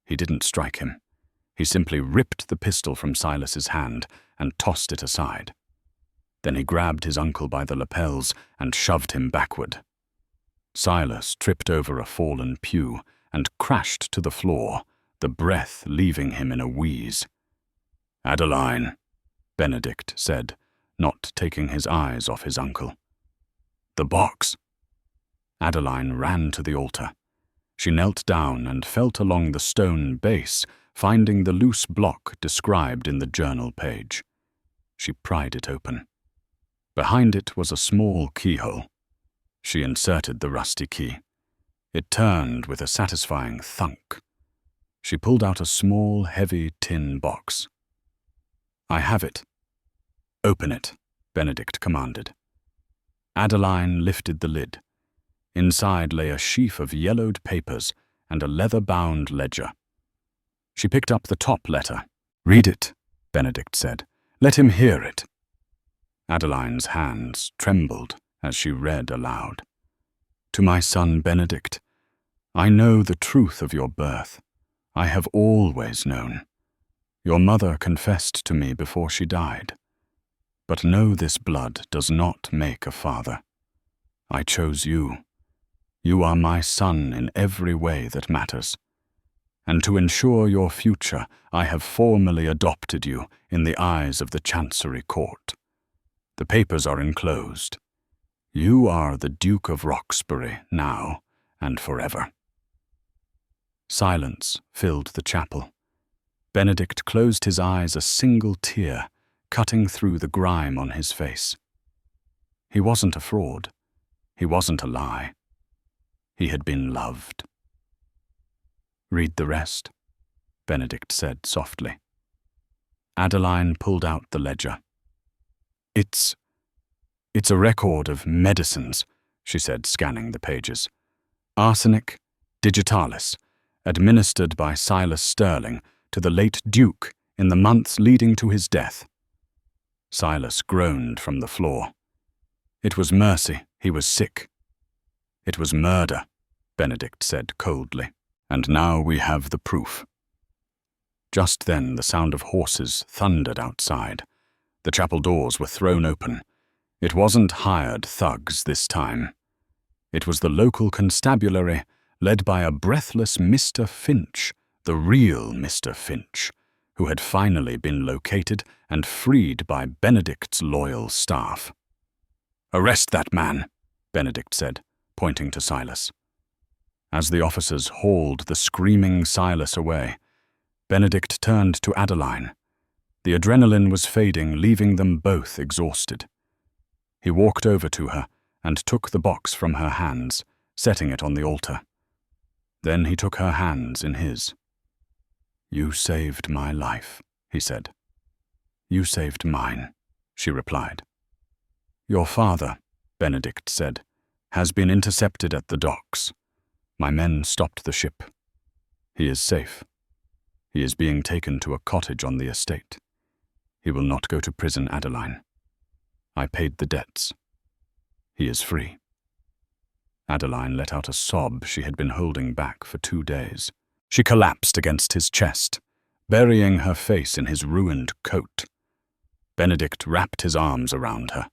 He didn't strike him. He simply ripped the pistol from Silas's hand and tossed it aside. Then he grabbed his uncle by the lapels and shoved him backward. Silas tripped over a fallen pew and crashed to the floor, the breath leaving him in a wheeze. "Adeline," Benedict said, not taking his eyes off his uncle. "The box." Adeline ran to the altar. She knelt down and felt along the stone base, finding the loose block described in the journal page. She pried it open. Behind it was a small keyhole. She inserted the rusty key. It turned with a satisfying thunk. She pulled out a small, heavy tin box. "I have it." "Open it," Benedict commanded. Adeline lifted the lid. Inside lay a sheaf of yellowed papers and a leather-bound ledger. She picked up the top letter. "Read it," Benedict said. "Let him hear it." Adeline's hands trembled as she read aloud. "To my son Benedict, I know the truth of your birth. I have always known. Your mother confessed to me before she died. But know this blood does not make a father. I chose you. You are my son in every way that matters. And to ensure your future, I have formally adopted you in the eyes of the Chancery Court. The papers are enclosed. You are the Duke of Roxbury now and forever." Silence filled the chapel. Benedict closed his eyes, a single tear cutting through the grime on his face. He wasn't a fraud. He wasn't a lie. He had been loved. "Read the rest," Benedict said softly. Adeline pulled out the ledger. It's a record of medicines," she said, scanning the pages. "Arsenic digitalis, administered by Silas Sterling to the late Duke in the months leading to his death." Silas groaned from the floor. "It was mercy. He was sick." "It was murder," Benedict said coldly. "And now we have the proof." Just then the sound of horses thundered outside. The chapel doors were thrown open. It wasn't hired thugs this time. It was the local constabulary, led by a breathless Mr. Finch, the real Mr. Finch, who had finally been located and freed by Benedict's loyal staff. "Arrest that man," Benedict said, pointing to Silas. As the officers hauled the screaming Silas away, Benedict turned to Adeline. The adrenaline was fading, leaving them both exhausted. He walked over to her and took the box from her hands, setting it on the altar. Then he took her hands in his. "You saved my life," he said. "You saved mine," she replied. "Your father," Benedict said, "has been intercepted at the docks. My men stopped the ship. He is safe. He is being taken to a cottage on the estate. He will not go to prison, Adeline. I paid the debts. He is free." Adeline let out a sob she had been holding back for 2 days. She collapsed against his chest, burying her face in his ruined coat. Benedict wrapped his arms around her,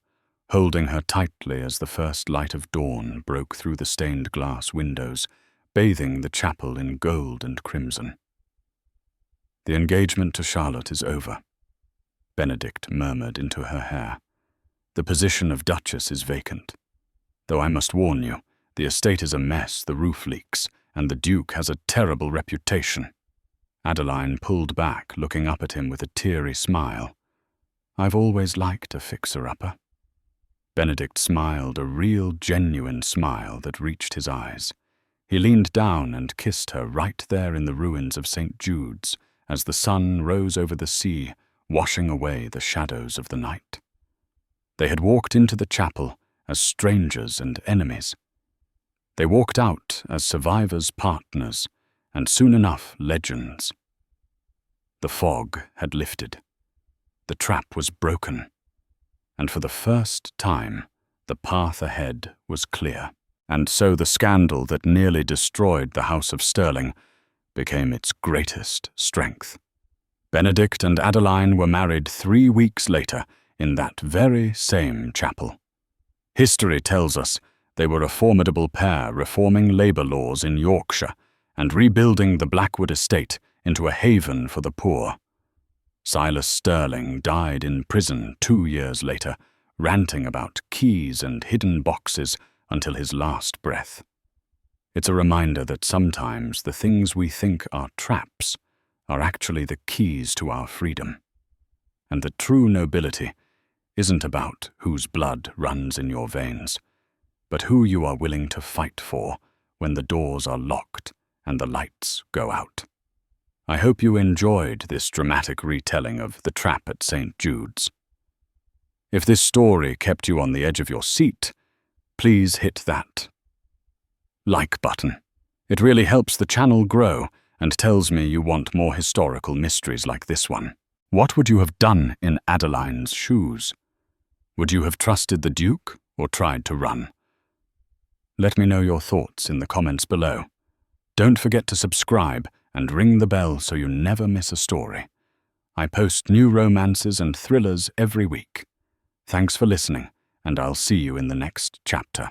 holding her tightly as the first light of dawn broke through the stained glass windows, bathing the chapel in gold and crimson. "The engagement to Charlotte is over," Benedict murmured into her hair. "The position of Duchess is vacant. Though I must warn you, the estate is a mess, the roof leaks, and the Duke has a terrible reputation." Adeline pulled back, looking up at him with a teary smile. I've always liked a fixer-upper." Benedict smiled, a real, genuine smile that reached his eyes. He leaned down and kissed her right there in the ruins of St. Jude's as the sun rose over the sea, washing away the shadows of the night. They had walked into the chapel as strangers and enemies. They walked out as survivors' partners, and soon enough legends. The fog had lifted. The trap was broken. And for the first time, the path ahead was clear. And so the scandal that nearly destroyed the House of Stirling became its greatest strength. Benedict and Adeline were married 3 weeks later in that very same chapel. History tells us they were a formidable pair, reforming labour laws in Yorkshire and rebuilding the Blackwood estate into a haven for the poor. Silas Stirling died in prison 2 years later, ranting about keys and hidden boxes until his last breath. It's a reminder that sometimes the things we think are traps are actually the keys to our freedom. And that true nobility isn't about whose blood runs in your veins, but who you are willing to fight for when the doors are locked and the lights go out. I hope you enjoyed this dramatic retelling of The Trap at St. Jude's. If this story kept you on the edge of your seat, please hit that like button. It really helps the channel grow and tells me you want more historical mysteries like this one. What would you have done in Adeline's shoes? Would you have trusted the Duke or tried to run? Let me know your thoughts in the comments below. Don't forget to subscribe and ring the bell so you never miss a story. I post new romances and thrillers every week. Thanks for listening, and I'll see you in the next chapter.